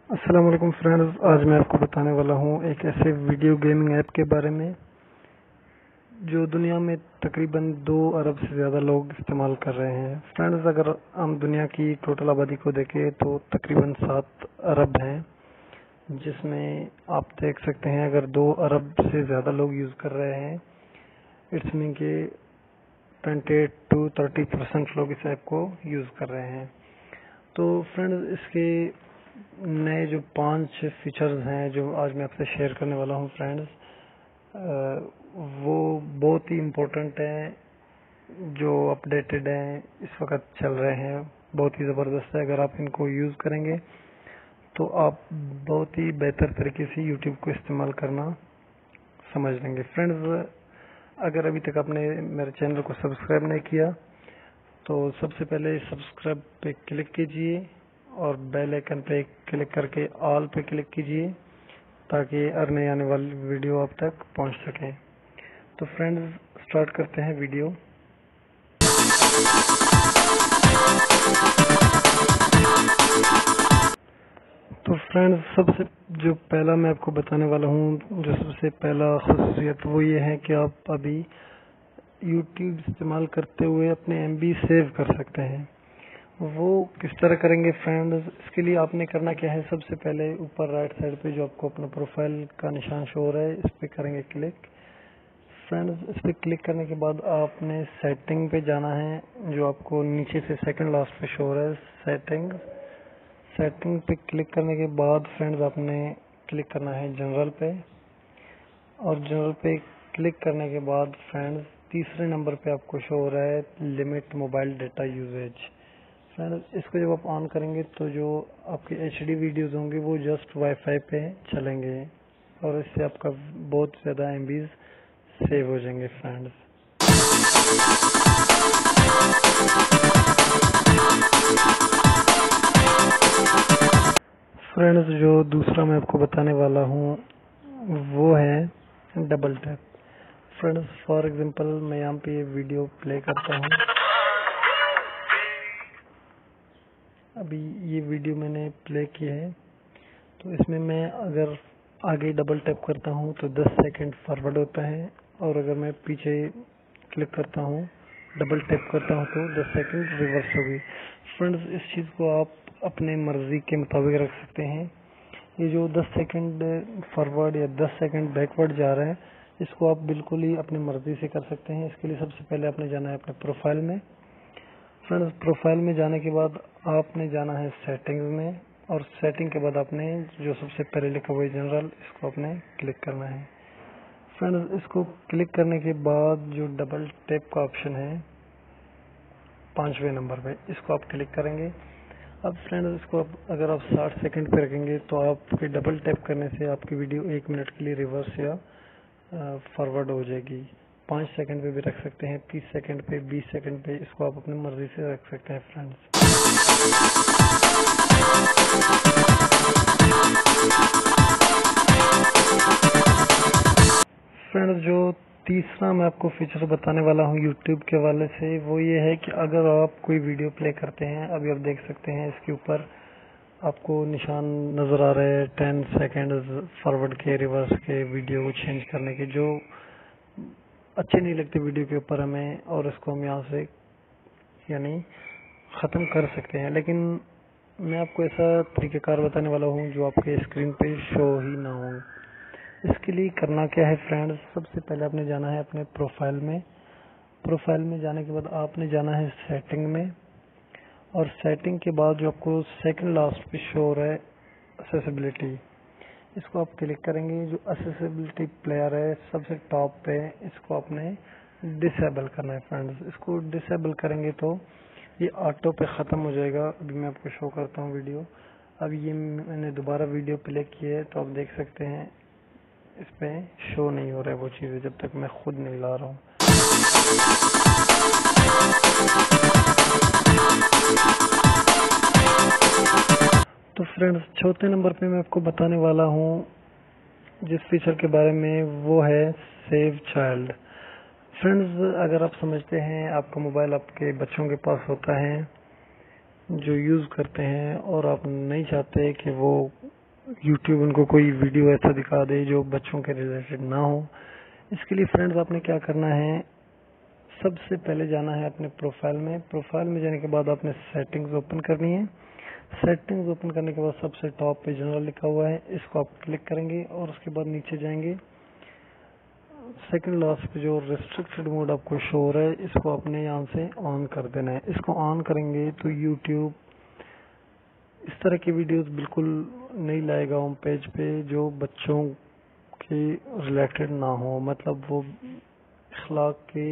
अस्सलाम वालेकुम फ्रेंड्स, आज मैं आपको बताने वाला हूँ एक ऐसे वीडियो गेमिंग ऐप के बारे में जो दुनिया में तकरीबन 2 अरब से ज़्यादा लोग इस्तेमाल कर रहे हैं। फ्रेंड्स, अगर हम दुनिया की टोटल आबादी को देखें तो तकरीबन 7 अरब हैं, जिसमें आप देख सकते हैं अगर 2 अरब से ज़्यादा लोग यूज़ कर रहे हैं, इट्स मीन कि 28 to 30% लोग इस ऐप को यूज़ कर रहे हैं। तो फ्रेंड्स, इसके नए जो 5 फीचर्स हैं जो आज मैं आपसे शेयर करने वाला हूं फ्रेंड्स, वो बहुत ही इम्पोर्टेंट हैं, जो अपडेटेड हैं, इस वक्त चल रहे हैं, बहुत ही ज़बरदस्त है। अगर आप इनको यूज़ करेंगे तो आप बहुत ही बेहतर तरीके से यूट्यूब को इस्तेमाल करना समझ लेंगे। फ्रेंड्स, अगर अभी तक आपने मेरे चैनल को सब्सक्राइब नहीं किया तो सबसे पहले सब्सक्राइब पे क्लिक कीजिए और बेल आइकन पे क्लिक करके ऑल पे क्लिक कीजिए ताकि नए आने वाली वीडियो आप तक पहुंच सके। तो फ्रेंड्स, स्टार्ट करते हैं वीडियो। तो फ्रेंड्स, सबसे जो पहला मैं आपको बताने वाला हूं, जो सबसे पहला खासियत वो ये है कि आप अभी यूट्यूब इस्तेमाल करते हुए अपने MB सेव कर सकते हैं। वो किस तरह करेंगे फ्रेंड्स? इसके लिए आपने करना क्या है, सबसे पहले ऊपर राइट साइड पे जो आपको अपना प्रोफाइल का निशान शो हो रहा है, इस पे करेंगे क्लिक। फ्रेंड्स, इस पे क्लिक करने के बाद आपने सेटिंग पे जाना है, जो आपको नीचे से सेकंड लास्ट पे शो हो रहा है, सेटिंग पे क्लिक करने के बाद फ्रेंड्स आपने क्लिक करना है जनरल पे, और जनरल पे क्लिक करने के बाद फ्रेंड्स तीसरे नंबर पे आपको शो हो रहा है limit mobile data usage. Friends, इसको जब आप ऑन करेंगे तो जो आपके HD वीडियोस होंगे वो जस्ट वाईफाई पे चलेंगे और इससे आपका बहुत ज़्यादा MBs सेव हो जाएंगे। फ्रेंड्स, जो दूसरा मैं आपको बताने वाला हूँ वो है double tap. Friends, for example मैं यहाँ पे ये वीडियो प्ले करता हूँ। अभी ये वीडियो मैंने प्ले की है, तो इसमें मैं अगर आगे डबल टैप करता हूँ तो 10 सेकंड फॉरवर्ड होता है, और अगर मैं पीछे क्लिक करता हूँ, डबल टैप करता हूँ तो 10 सेकंड रिवर्स होगी। फ्रेंड्स, इस चीज़ को आप अपने मर्जी के मुताबिक रख सकते हैं। ये जो 10 सेकंड फॉरवर्ड या 10 सेकंड बैकवर्ड जा रहा है, इसको आप बिल्कुल ही अपनी मर्जी से कर सकते हैं। इसके लिए सबसे पहले आपने जाना है अपने प्रोफाइल में। फ्रेंड्स, प्रोफाइल में जाने के बाद आपने जाना है सेटिंग्स में, और सेटिंग के बाद आपने जो सबसे पहले लिखा हुआ है जनरल, इसको आपने क्लिक करना है। फ्रेंड्स, इसको क्लिक करने के बाद जो डबल टैप का ऑप्शन है 5वें नंबर पे, इसको आप क्लिक करेंगे। अब फ्रेंड्स, इसको अगर आप 60 सेकंड पे रखेंगे तो आपके डबल टैप करने से आपकी वीडियो 1 मिनट के लिए रिवर्स या फॉरवर्ड हो जाएगी। 5 सेकंड पे भी रख सकते हैं, 30 सेकंड पे, 20 सेकंड पे, इसको आप अपनी मर्जी से रख सकते हैं। फ्रेंड्स, जो तीसरा मैं आपको फीचर बताने वाला हूँ यूट्यूब के हवाले से, वो ये है कि अगर आप कोई वीडियो प्ले करते हैं, अभी आप देख सकते हैं इसके ऊपर आपको निशान नजर आ रहे हैं 10 सेकंड फॉरवर्ड के, रिवर्स के, वीडियो को चेंज करने के, जो अच्छे नहीं लगते वीडियो के ऊपर हमें, और इसको हम यहाँ से यानी ख़त्म कर सकते हैं। लेकिन मैं आपको ऐसा तरीक़ाकार बताने वाला हूँ जो आपके स्क्रीन पे शो ही ना हो। इसके लिए करना क्या है फ्रेंड्स, सबसे पहले आपने जाना है अपने प्रोफाइल में। प्रोफाइल में जाने के बाद आपने जाना है सेटिंग में, और सेटिंग के बाद जो आपको सेकंड लास्ट पे शो हो रहा है एक्सेसिबिलिटी, इसको आप क्लिक करेंगे। जो एक्सेसिबिलिटी प्लेयर है सबसे टॉप पे, इसको आपने डिसेबल करना है। फ्रेंड्स, इसको डिसेबल करेंगे तो ये ऑटो पे ख़त्म हो जाएगा। अभी मैं आपको शो करता हूँ वीडियो। अब ये मैंने दोबारा वीडियो प्ले की है, तो आप देख सकते हैं इस पे शो नहीं हो रहा है वो चीज़ें जब तक मैं खुद नहीं ला रहा हूँ। तो फ्रेंड्स, चौथे नंबर पे मैं आपको बताने वाला हूँ जिस फीचर के बारे में, वो है सेव चाइल्ड। फ्रेंड्स, अगर आप समझते हैं आपका मोबाइल आपके बच्चों के पास होता है जो यूज़ करते हैं, और आप नहीं चाहते कि वो यूट्यूब उनको कोई वीडियो ऐसा दिखा दे जो बच्चों के रिलेटेड ना हो। इसके लिए फ्रेंड्स आपने क्या करना है, सबसे पहले जाना है अपने प्रोफाइल में। प्रोफाइल में जाने के बाद आपने सेटिंग्स ओपन करनी है। सेटिंग्स ओपन करने के बाद सबसे टॉप पे जनरल लिखा हुआ है, इसको आप क्लिक करेंगे और उसके बाद नीचे जाएंगे। सेकंड लास्ट पे जो रेस्ट्रिक्टेड मोड आपको शो हो रहा है, इसको आपने यहाँ से ऑन कर देना है। इसको ऑन करेंगे तो यूट्यूब इस तरह की वीडियोस बिल्कुल नहीं लाएगा होम पेज पे जो बच्चों के रिलेटेड ना हो, मतलब वो इखलाक के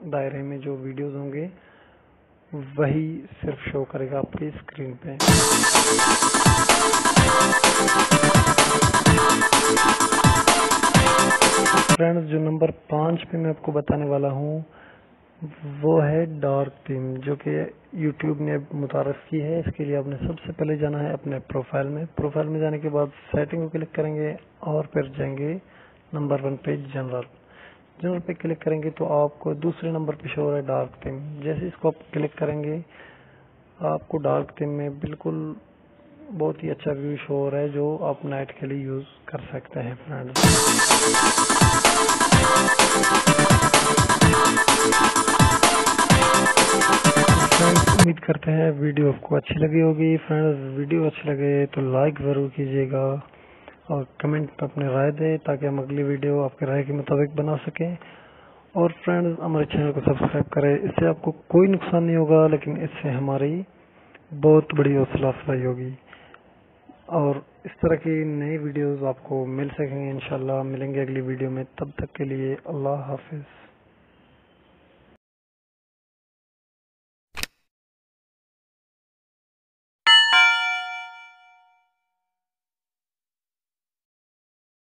दायरे में जो वीडियोस होंगे वही सिर्फ शो करेगा आपकी स्क्रीन पे। फ्रेंड्स जो नंबर 5 पे मैं आपको बताने वाला हूँ वो है डार्क थीम, जो कि यूट्यूब ने मुतारफ की है। इसके लिए आपने सबसे पहले जाना है अपने प्रोफाइल में। प्रोफाइल में जाने के बाद सेटिंग को क्लिक करेंगे और फिर जाएंगे नंबर 1 पे जनरल। जनरल पे क्लिक करेंगे तो आपको दूसरे नंबर पे शो हो रहा है डार्क थीम। जैसे इसको आप क्लिक करेंगे आपको डार्क थीम में बिल्कुल बहुत ही अच्छा व्यू शो हो रहा है जो आप नाइट के लिए यूज कर सकते हैं फ्रेंड्स। उम्मीद करते हैं वीडियो आपको अच्छी लगी होगी। फ्रेंड्स वीडियो अच्छी लगे तो लाइक जरूर कीजिएगा और कमेंट पे अपनी राय दें ताकि हम अगली वीडियो आपके राय के मुताबिक बना सकें। और फ्रेंड्स हमारे चैनल को सब्सक्राइब करें, इससे आपको कोई नुकसान नहीं होगा लेकिन इससे हमारी बहुत बड़ी हौसला अफजाई होगी और इस तरह की नई वीडियोस आपको मिल सकेंगे। इंशाल्लाह मिलेंगे अगली वीडियो में, तब तक के लिए अल्लाह हाफिज।